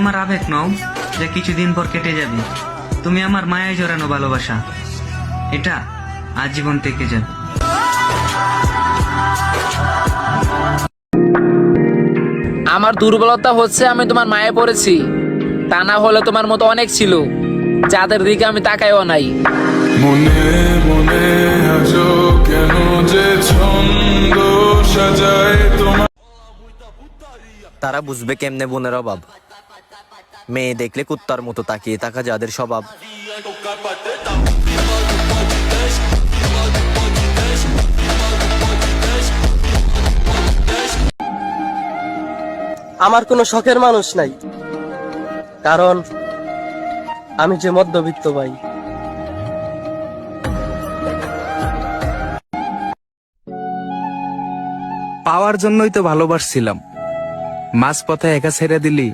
আমার আবেগ নও যে কিছুদিন পর কেটে যাবে, তুমি আমার মায়ায় জড়ানো ভালোবাসা, এটা আজীবন থেকে যাবে। আমার দুর্বলতা হচ্ছে আমি তোমার মায়ে পড়েছি, তা না হলে তোমার মতো অনেক ছিল যাদের দিকে আমি তাকাইও নাই। মনে মনে আজো কেন যে ছন্দ সাজায় তোমার। তারা বুঝবে কেমনে বোনের অভাব, মেয়ে দেখলে কুত্তার মতো তাকিয়ে থাকা যাদের স্বভাব। আমার কোনো শখের মানুষ নাই, কারণ আমি যে মধ্যবিত্ত ভাই। পাওয়ার জন্যই তো ভালোবাসছিলাম, মাঝ পথে একা ছেড়ে দিলি।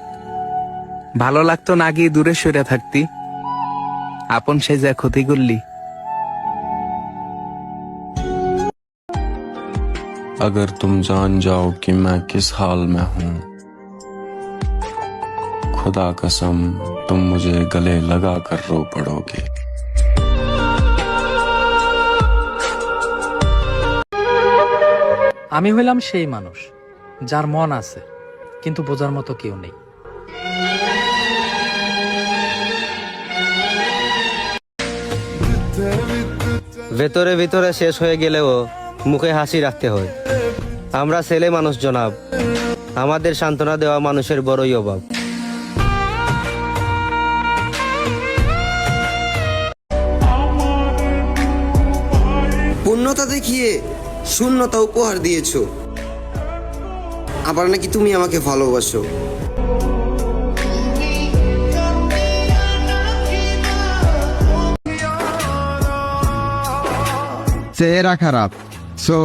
ভালো লাগতো না গিয়ে দূরে সরে থাকতি, আপন সে যা ক্ষতি করলি। अगर तुम जान जाओ कि मैं किस हाल में हूँ, खुदा कसम तुम मुझे गले लगा कर रो पड़ोगे। আমি হইলাম সেই মানুষ যার মন আছে কিন্তু বোঝার মতো কেউ নেই। ভেতরে ভিতরে শেষ হয়ে গেলেও মুখে হাসি রাখতে হয়। আমরা ছেলে মানুষ জনাব, আমাদের সান্ত্বনা দেওয়া মানুষের বড়ই অভাব। পূর্ণতা দেখিয়ে শূন্যতা উপহার দিয়েছো, আবার নাকি তুমি আমাকে ভালোবাসো। চেহারা খারাপ, সো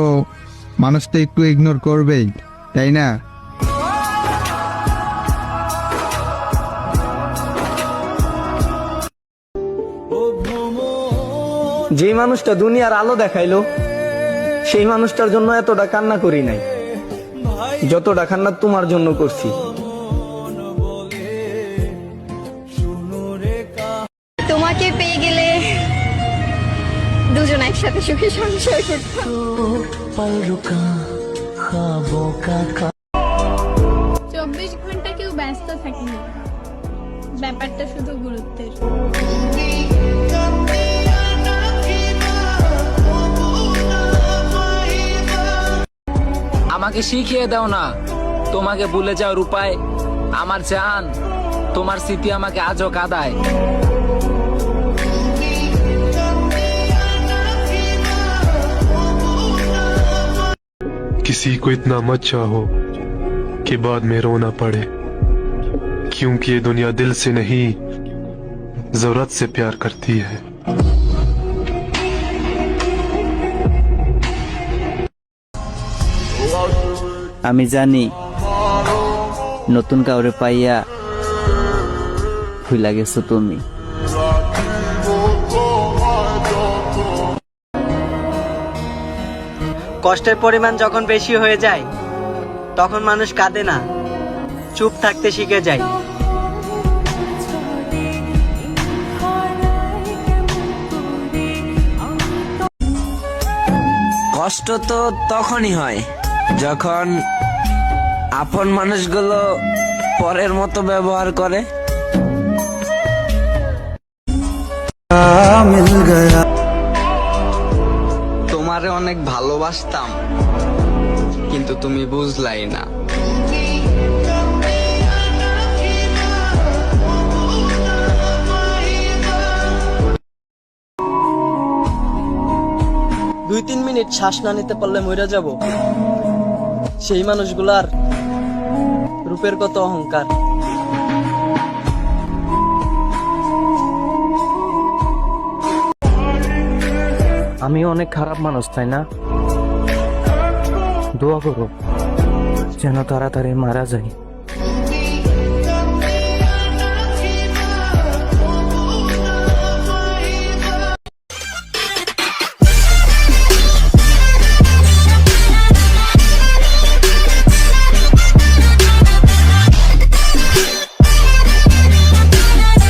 মানুষ তো একটু ইগনোর করবেই, তাই না? যে মানুষটা দুনিয়ার আলো দেখাইলো, সেই মানুষটার জন্য এতটা কান্না করি নাই যতটা কান্না তোমার জন্য করছি। তোমাকে পেয়ে গেলে দুজন একসাথে সুখে সংসার করতাম। 24 ঘন্টা কেউ ব্যস্ত থাকেনি, ব্যাপারটা শুধু গুরুত্বের। আমাকে শিখিয়ে দাও না তোমাকে ভুলে যাওয়ার উপায়। আমার জান, তোমার স্মৃতি আমাকে আজও কাঁদায়। किसी को इतना मत चाहो कि बाद में रोना पड़े, क्योंकि ये दुनिया दिल से नहीं जरूरत से प्यार करती है। আমি জানি নতুন কাউরে পাইয়া ভুলা গেছো তুমি। কষ্টের পরিমাণ যখন বেশি হয়ে যায় তখন মানুষ কাঁদে না, চুপ থাকতে শিখে যায়। কষ্ট তো তখনই হয় যখন আপন মানুষগুলো পরের মতো ব্যবহার করে। তোমারে অনেক ভালোবাসতাম, কিন্তু তুমি বুঝলাই না। দুই তিন মিনিট শ্বাস না নিতে পারলে মরে যাব। সেই মানুষগুলার রূপের কত অহংকার। আমি অনেক খারাপ মানুষ, তাই না? দোয়া করো যেন তাড়াতাড়ি মারা যায়।